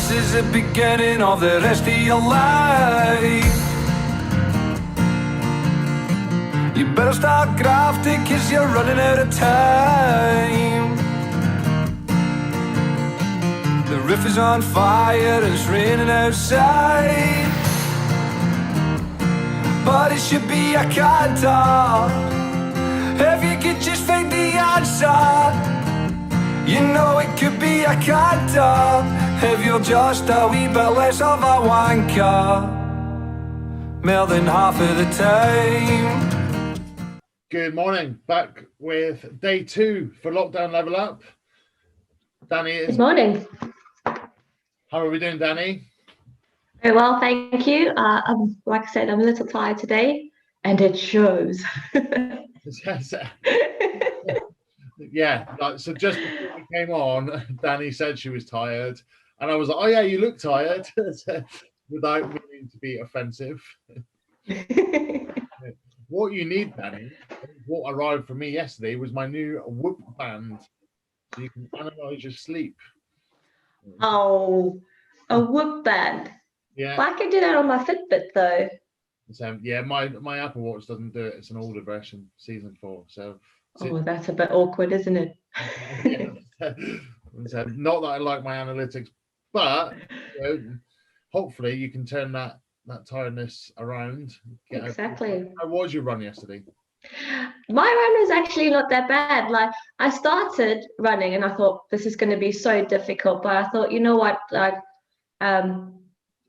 This is the beginning of the rest of your life. You better start grafting, cause you're running out of time. The roof is on fire and it's raining outside, but it should be a canter. If you could just find the answer, you know it could be a canter. If you're just a wee bit less of a wanker, more than half of the time. Good morning, back with day 2 for Lockdown Level Up. Dani, Good morning. How are we doing, Dani? Very well, thank you. Like I said, I'm a little tired today, and it shows. Yeah, so just before we came on, Dani said she was tired, and I was like, oh yeah, you look tired, without meaning to be offensive. What you need, Dani, what arrived for me yesterday was my new Whoop band, so you can analyze your sleep. Oh, a Whoop band. Yeah. Well, I can do that on my Fitbit though. So yeah, my Apple Watch doesn't do it. It's an older version, season 4. So that's a bit awkward, isn't it? So, not that I like my analytics, but hopefully you can turn that tiredness around. Exactly. How was your run yesterday? My run was actually not that bad. Like, I started running and I thought this is going to be so difficult, but I thought, you know what, like, I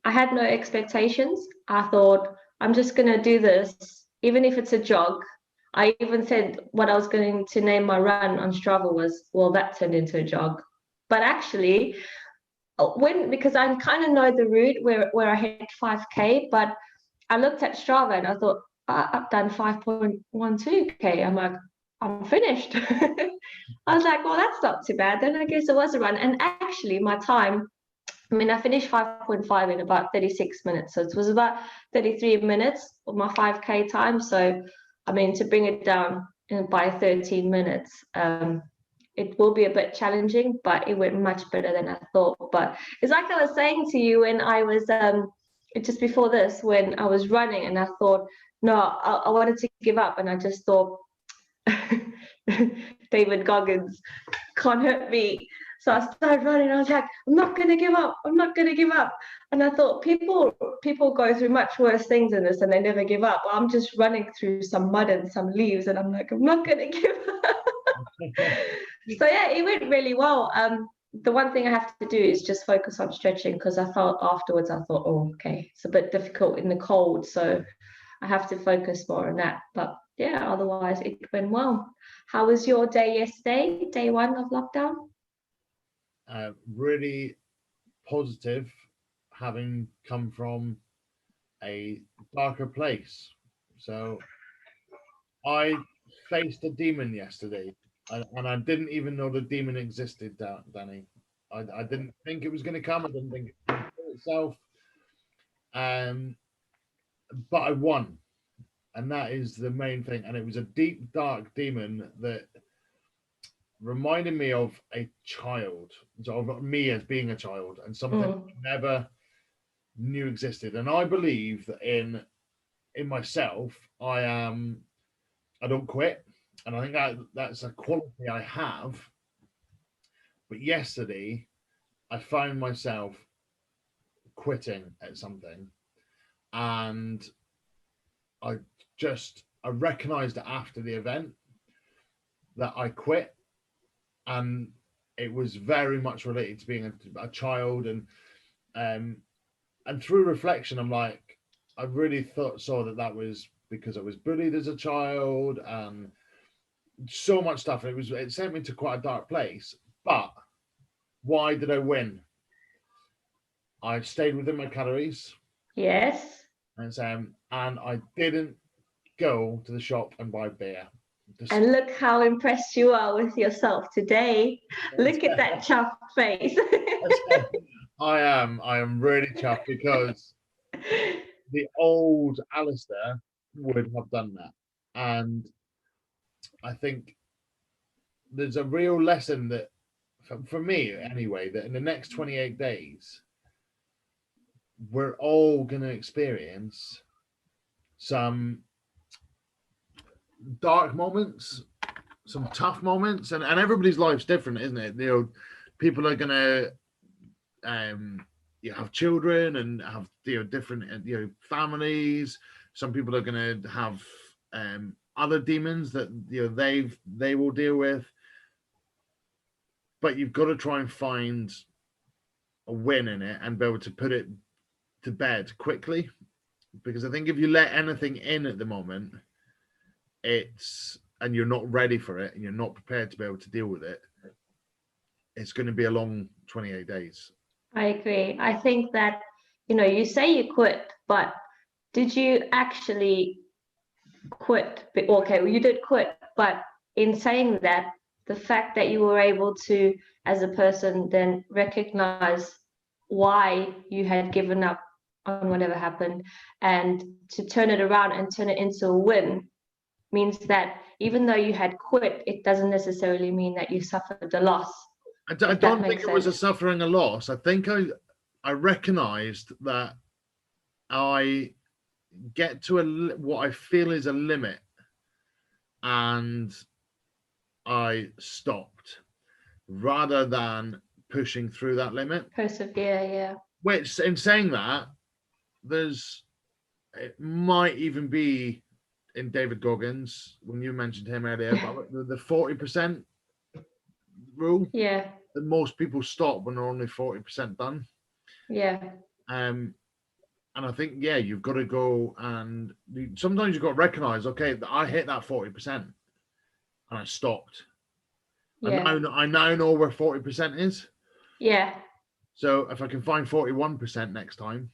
had no expectations. I thought I'm just going to do this, even if it's a jog. I even said what I was going to name my run on Strava was, well, that turned into a jog. But actually, because I kind of know the route where I hit 5K, but I looked at Strava and I thought, I've done 5.12K. I'm like, I'm finished. I was like, well, that's not too bad. Then I guess it was a run. And actually, my time, I mean, I finished 5.5 in about 36 minutes. So it was about 33 minutes of my 5K time. So, I mean, to bring it down by 13 minutes, it will be a bit challenging, but it went much better than I thought. But it's like I was saying to you when I was, just before this, when I was running and I thought, no, I wanted to give up. And I just thought, David Goggins can't hurt me. So I started running. I was like, I'm not going to give up. I'm not going to give up. And I thought people go through much worse things than this and they never give up. I'm just running through some mud and some leaves and I'm like, I'm not going to give up. So yeah, it went really well. The one thing I have to do is just focus on stretching because I felt afterwards, I thought, oh, okay, it's a bit difficult in the cold. So I have to focus more on that. But yeah, otherwise it went well. How was your day yesterday, day 1 of lockdown? Really positive, having come from a darker place. So I faced a demon yesterday, and I didn't even know the demon existed, Dani. I didn't think it was going to come. I didn't think it would kill itself. But I won, and that is the main thing. And it was a deep, dark demon that reminded me of a child, so of me as being a child, and something I never knew existed. And I believe that in myself, I don't quit, and I think that's a quality I have. But yesterday, I found myself quitting at something, and I recognized it after the event that I quit. And it was very much related to being a child, and through reflection, I'm like, I really saw that was because I was bullied as a child, and so much stuff. It sent me to quite a dark place. But why did I win? I stayed within my calories. Yes. And I didn't go to the shop and buy beer. And look how impressed you are with yourself today. Look at that chuffed face. I am really chuffed because the old Alistair would have done that. And I think there's a real lesson that, for me anyway, that in the next 28 days, we're all going to experience some dark moments, some tough moments, and everybody's life's different, isn't it? People are going to have children and have different families. Some people are going to have other demons that they will deal with, but you've got to try and find a win in it and be able to put it to bed quickly, because I think if you let anything in at the moment, and you're not ready for it and you're not prepared to be able to deal with it, it's going to be a long 28 days. I agree. I think that, you say you quit, but did you actually quit? Okay, well, you did quit, but in saying that, the fact that you were able to, as a person, then recognize why you had given up on whatever happened and to turn it around and turn it into a win means that even though you had quit, it doesn't necessarily mean that you suffered a loss. I don't think it was a suffering a loss. I think I recognized that I get to what I feel is a limit, and I stopped rather than pushing through that limit. Persevere, yeah. Which, in saying that, it might even be in David Goggins, when you mentioned him earlier, about the 40% rule. Yeah. That most people stop when they're only 40% done. Yeah. And I think, you've got to go, and sometimes you've got to recognize, okay, I hit that 40% and I stopped. Yeah. I now know where 40% is. Yeah. So if I can find 41% next time,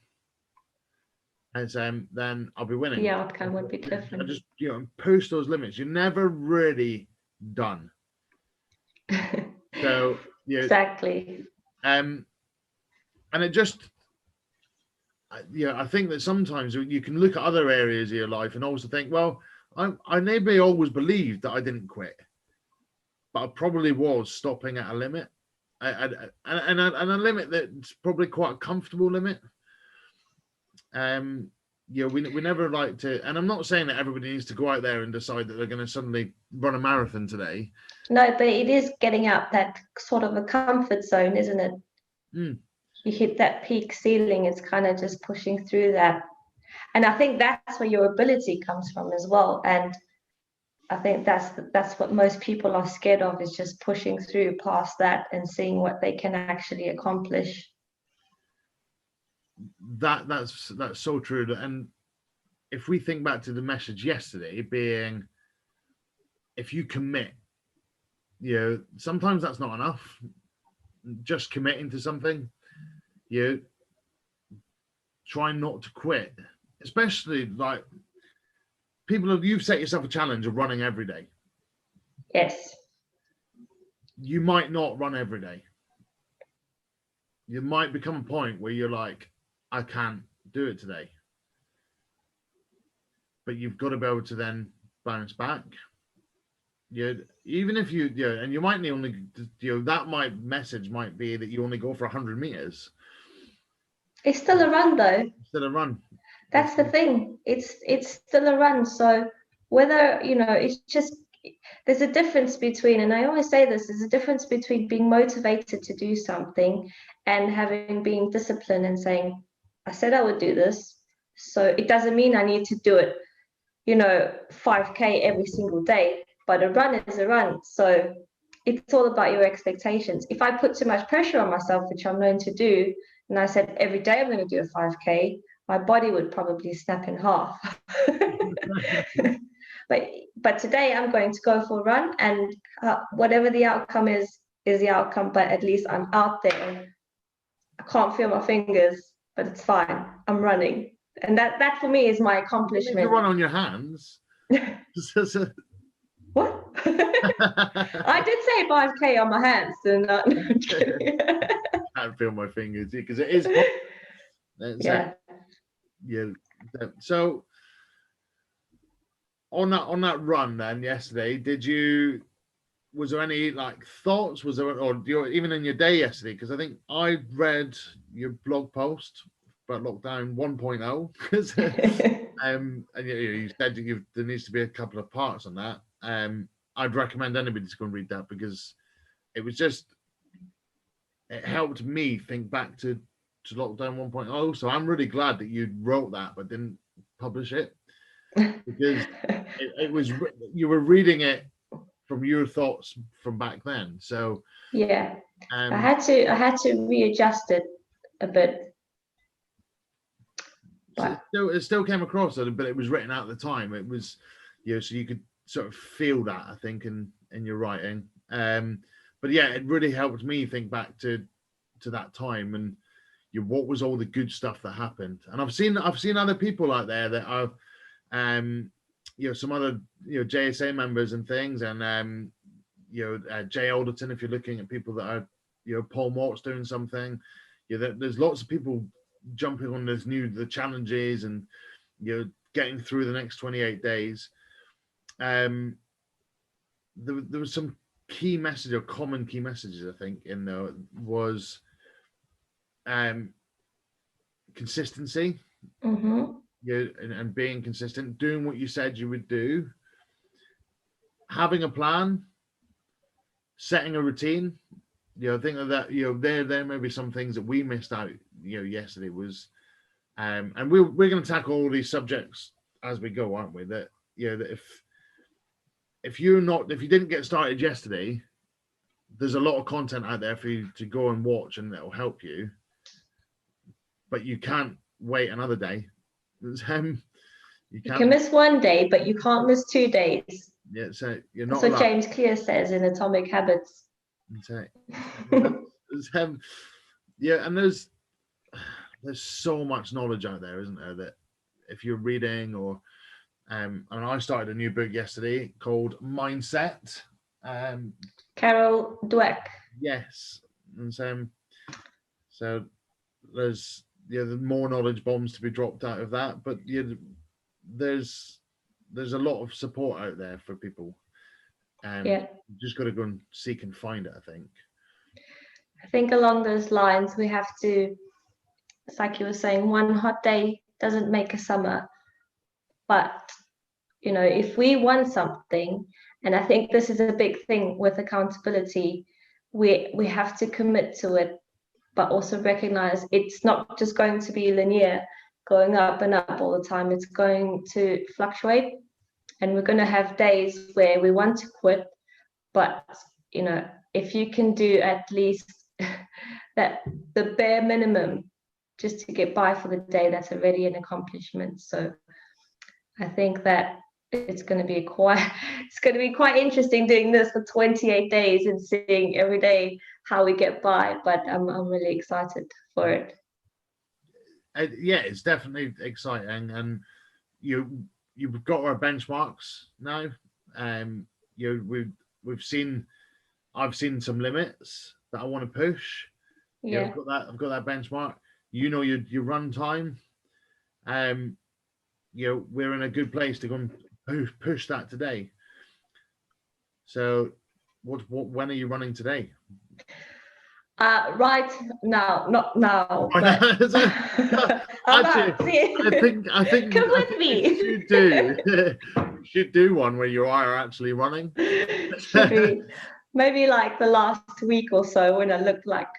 then I'll be winning. The outcome would be different. I just push those limits. You're never really done. So exactly. And it just, I think that sometimes you can look at other areas of your life and also think, well, I maybe always believed that I didn't quit, but I probably was stopping at a limit, and a limit that's probably quite a comfortable limit. We never like to, and I'm not saying that everybody needs to go out there and decide that they're going to suddenly run a marathon today. No, but it is getting out that sort of a comfort zone, isn't it? You hit that peak ceiling, it's kind of just pushing through that. And I think that's where your ability comes from as well. And I think that's what most people are scared of, is just pushing through past that and seeing what they can actually accomplish. That's so true. And if we think back to the message yesterday being, if you commit, sometimes that's not enough. Just committing to something, try not to quit, especially like you've set yourself a challenge of running every day. Yes. You might not run every day. You might become a point where you're like, I can't do it today. But you've got to be able to then bounce back. Even if and you might only, message might be that you only go for 100 meters. It's still a run, though. Still a run. That's the thing. It's still a run. So whether, it's just, there's a difference between, and I always say this, there's a difference between being motivated to do something and being disciplined and saying, I said I would do this, so it doesn't mean I need to do it, 5K every single day, but a run is a run. So it's all about your expectations. If I put too much pressure on myself, which I'm known to do, and I said every day I'm going to do a 5K, my body would probably snap in half. But today I'm going to go for a run, and whatever the outcome is the outcome, but at least I'm out there. I can't feel my fingers, but it's fine. I'm running. And that for me is my accomplishment. You run on your hands. What? I did say 5K on my hands. I can't feel my fingers because it is. Yeah. So on that run then yesterday, was there any thoughts? Was there, or even in your day yesterday? Because I think I read your blog post about lockdown 1.0 because and you said that there needs to be a couple of parts on that. I'd recommend anybody to go and read that because it was just, it helped me think back to lockdown 1.0. So I'm really glad that you wrote that but didn't publish it, because it was, you were reading it from your thoughts from back then. So yeah, I had to readjust it a bit. But it still came across, but it was written out at the time. It was, so you could sort of feel that, I think, in your writing. But yeah, it really helped me think back to that time and what was all the good stuff that happened. And I've seen other people out there that are, some other JSA members and things, and Jay Alderton. If you're looking at people that are, Paul Mort's doing something, there's lots of people jumping on the challenges and getting through the next 28 days. There was some key message or common key messages, I think, in there was consistency. Mm-hmm. And being consistent, doing what you said you would do, having a plan, setting a routine. I think that there may be some things that we missed out yesterday was, and we're going to tackle all these subjects as we go, aren't we? That that if you didn't get started yesterday, there's a lot of content out there for you to go and watch, and that will help you, but you can't wait another day. You can miss one day, but you can't miss 2 days. Yeah, so you're not. That's what James Clear says in Atomic Habits. So, yeah, and there's so much knowledge out there, isn't there? That if you're reading, or and I started a new book yesterday called Mindset. Carol Dweck. Yes, and so there's more knowledge bombs to be dropped out of that, but there's a lot of support out there for people. You just got to go and seek and find it, I think along those lines we have to, it's like you were saying, one hot day doesn't make a summer, but if we want something, and I think this is a big thing with accountability, we have to commit to it, but also recognize it's not just going to be linear, going up and up all the time. It's going to fluctuate, and we're going to have days where we want to quit, but if you can do at least that, the bare minimum, just to get by for the day, that's already an accomplishment. So I think that it's going to be quite interesting doing this for 28 days and seeing every day how we get by, but I'm really excited for it. Yeah, it's definitely exciting, and you've got our benchmarks now. I've seen some limits that I want to push. Yeah, I've got that benchmark. Your run time. We're in a good place to go and push that today. So, when are you running today? Right now, not now. But I think come with me. You should do one where you are actually running. Should be. Maybe like the last week or so, when I looked like,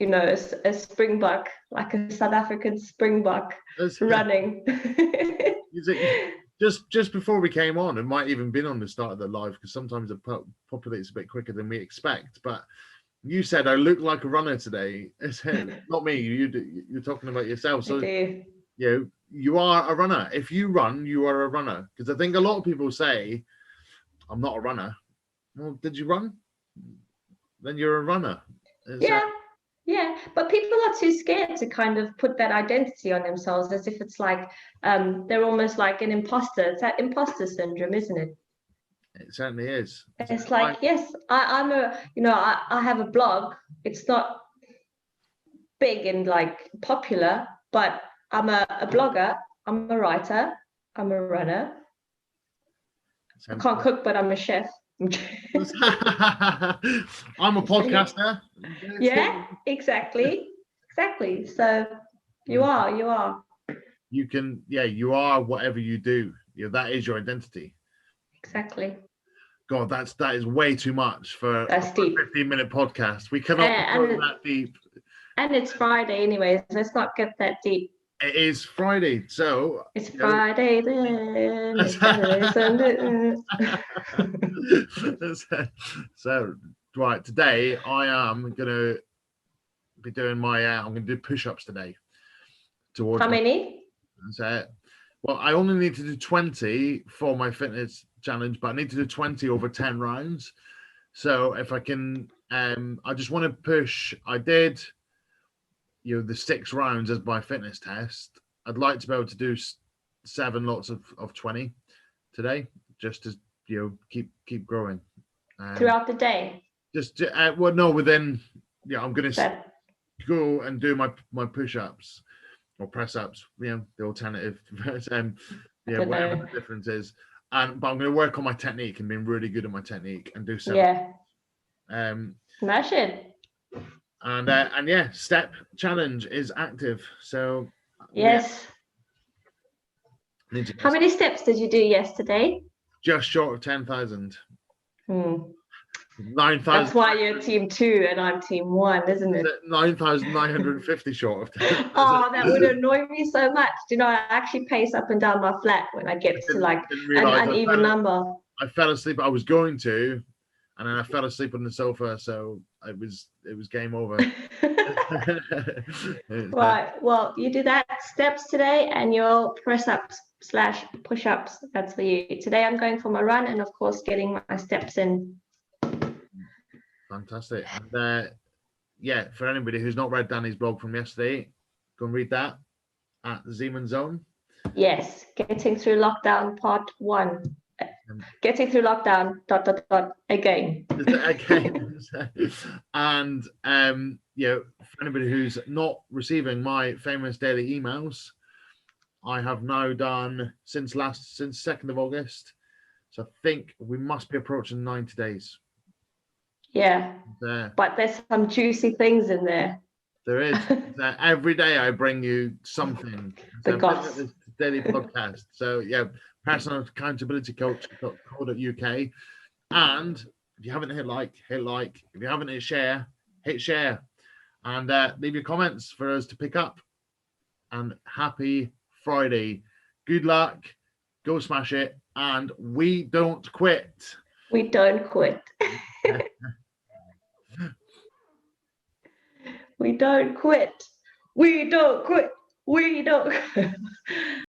a springbok, like a South African springbok running. Just before we came on, it might even been on the start of the live, because sometimes it populates a bit quicker than we expect. But you said I look like a runner today. Not me. You're talking about yourself. So you are a runner. If you run, you are a runner. Because I think a lot of people say, "I'm not a runner." Well, did you run? Then you're a runner. Yeah, but people are too scared to kind of put that identity on themselves, as if it's like they're almost like an imposter. It's that imposter syndrome, isn't it? It certainly is. It's like, yes, I'm a, I have a blog. It's not big and like popular, but I'm a blogger. I'm a writer. I'm a runner. I can't cook, but I'm a chef. I'm a podcaster. Yeah, exactly. So You are. You can, you are whatever you do. That is your identity. Exactly. God, that is way too much for That's a deep. 15-minute podcast. We cannot And go that deep. And it's Friday anyways. Let's not get that deep. It is Friday, so It's Friday then. It's so right, today I am gonna be doing I'm gonna do push-ups today. How many? So, well, I only need to do 20 for my fitness challenge, but I need to do 20 over 10 rounds. So if I can, I just want to push. I did, the 6 rounds as my fitness test. I'd like to be able to do 7 lots of 20 today, just to keep growing Throughout the day. Just well, no, within I'm gonna go and do my push-ups or press-ups. The alternative, whatever the difference is. But I'm going to work on my technique and being really good at my technique and do 7. Smash it. And step challenge is active. So yes. How many steps did you do yesterday? Just short of 10,000. 9,000. That's why you're team 2 and I'm team 1, isn't it? 9,950 short of 10,000. Oh, that would annoy me so much. I actually pace up and down my flat when I get to like an uneven number. I fell asleep. I was going to, and then I fell asleep on the sofa, so it was game over. Right. Well, you do that steps today and your press-ups/push-ups. That's for you. Today I'm going for my run and of course getting my steps in. Fantastic. And for anybody who's not read Dani's blog from yesterday, go and read that at Zeman Zone. Yes, getting through lockdown part 1. Getting through lockdown ... again. And for anybody who's not receiving my famous daily emails, I have now done since 2nd of August. So I think we must be approaching 90 days. Yeah, but there's some juicy things in there. There is. Every day I bring you something. The goss. This daily podcast. So personal accountability coach.co.uk. And if you haven't hit like. If you haven't hit share. And leave your comments for us to pick up. And happy Friday. Good luck. Go smash it. And we don't quit. We don't quit. We don't quit. We don't quit. We don't.